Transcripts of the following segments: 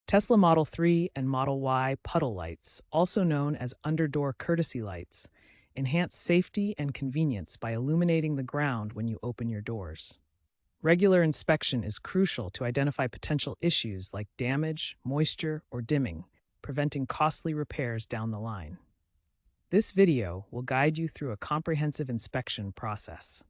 Tesla Model 3 and Model Y puddle lights, also known as underdoor courtesy lights, enhance safety and convenience by illuminating the ground when you open your doors. Regular inspection is crucial to identify potential issues like damage, moisture, or dimming, preventing costly repairs down the line. This video will guide you through a comprehensive inspection process.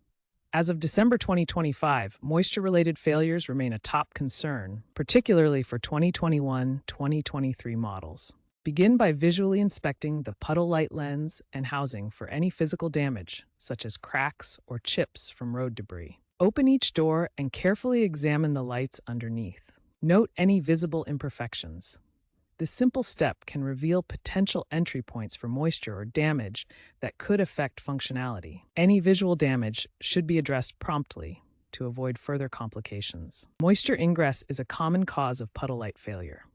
As of December 2025, moisture-related failures remain a top concern, particularly for 2021-2023 models. Begin by visually inspecting the puddle light lens and housing for any physical damage, such as cracks or chips from road debris. Open each door and carefully examine the lights underneath. Note any visible imperfections. This simple step can reveal potential entry points for moisture or damage that could affect functionality. Any visual damage should be addressed promptly to avoid further complications. Moisture ingress is a common cause of puddle light failure.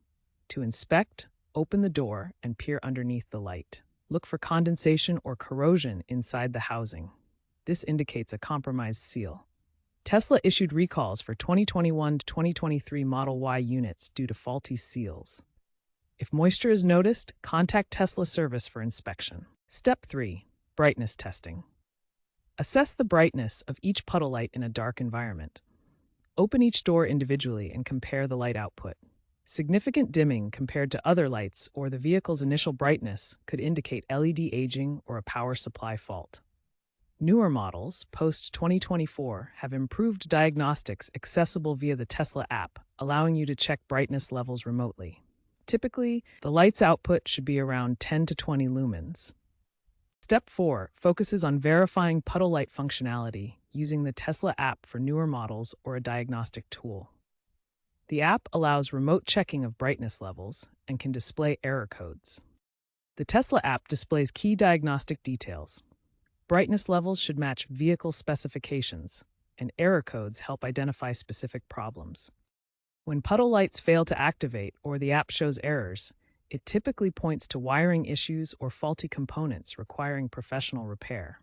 To inspect, open the door and peer underneath the light. Look for condensation or corrosion inside the housing. This indicates a compromised seal. Tesla issued recalls for 2021 to 2023 Model Y units due to faulty seals. If moisture is noticed, contact Tesla service for inspection. Step 3. Brightness testing. Assess the brightness of each puddle light in a dark environment. Open each door individually and compare the light output. Significant dimming compared to other lights or the vehicle's initial brightness could indicate LED aging or a power supply fault. Newer models, post-2024, have improved diagnostics accessible via the Tesla app, allowing you to check brightness levels remotely. Typically, the light's output should be around 10 to 20 lumens. Step 4 focuses on verifying puddle light functionality using the Tesla app for newer models or a diagnostic tool. The app allows remote checking of brightness levels and can display error codes. The Tesla app displays key diagnostic details. Brightness levels should match vehicle specifications, and error codes help identify specific problems. When puddle lights fail to activate or the app shows errors, it typically points to wiring issues or faulty components requiring professional repair.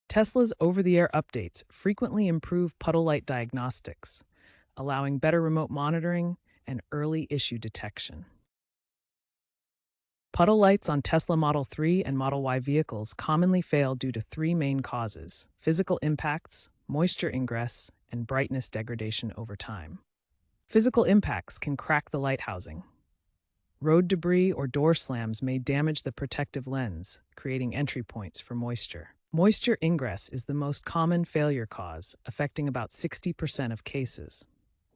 Tesla's over-the-air updates frequently improve puddle light diagnostics, allowing better remote monitoring and early issue detection. Puddle lights on Tesla Model 3 and Model Y vehicles commonly fail due to three main causes: physical impacts, moisture ingress, and brightness degradation over time. Physical impacts can crack the light housing. Road debris or door slams may damage the protective lens, creating entry points for moisture. Moisture ingress is the most common failure cause, affecting about 60% of cases.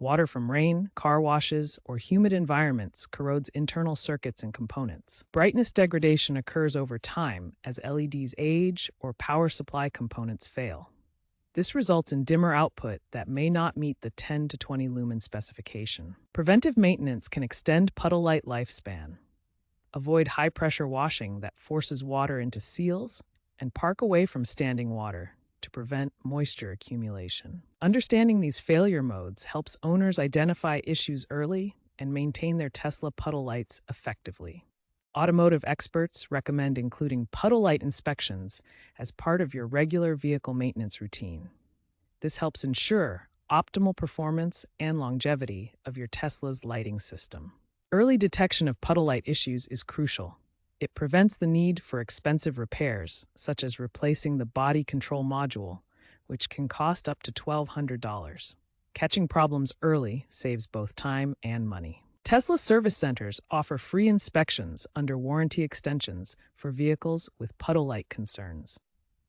Water from rain, car washes, or humid environments corrodes internal circuits and components. Brightness degradation occurs over time as LEDs age or power supply components fail. This results in dimmer output that may not meet the 10 to 20 lumen specification. Preventive maintenance can extend puddle light lifespan. Avoid high-pressure washing that forces water into seals, and park away from standing water to prevent moisture accumulation. Understanding these failure modes helps owners identify issues early and maintain their Tesla puddle lights effectively. Automotive experts recommend including puddle light inspections as part of your regular vehicle maintenance routine. This helps ensure optimal performance and longevity of your Tesla's lighting system. Early detection of puddle light issues is crucial. It prevents the need for expensive repairs, such as replacing the body control module, which can cost up to $1,200. Catching problems early saves both time and money. Tesla service centers offer free inspections under warranty extensions for vehicles with puddle light concerns.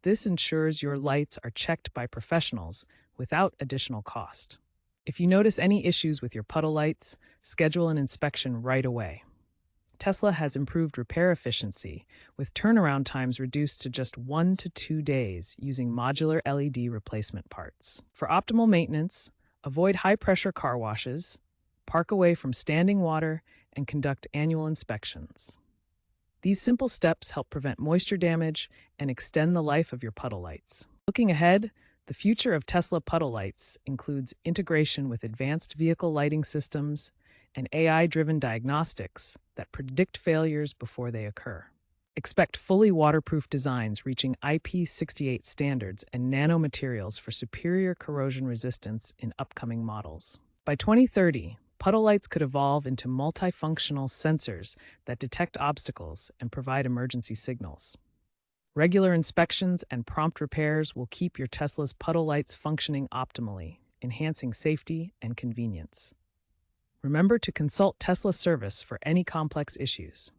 This ensures your lights are checked by professionals without additional cost. If you notice any issues with your puddle lights, schedule an inspection right away. Tesla has improved repair efficiency, with turnaround times reduced to just 1 to 2 days using modular LED replacement parts. For optimal maintenance, avoid high-pressure car washes, park away from standing water, and conduct annual inspections. These simple steps help prevent moisture damage and extend the life of your puddle lights. Looking ahead, the future of Tesla puddle lights includes integration with advanced vehicle lighting systems and AI-driven diagnostics that predict failures before they occur. Expect fully waterproof designs reaching IP68 standards and nanomaterials for superior corrosion resistance in upcoming models. By 2030, Puddle lights could evolve into multifunctional sensors that detect obstacles and provide emergency signals. Regular inspections and prompt repairs will keep your Tesla's puddle lights functioning optimally, enhancing safety and convenience. Remember to consult Tesla service for any complex issues.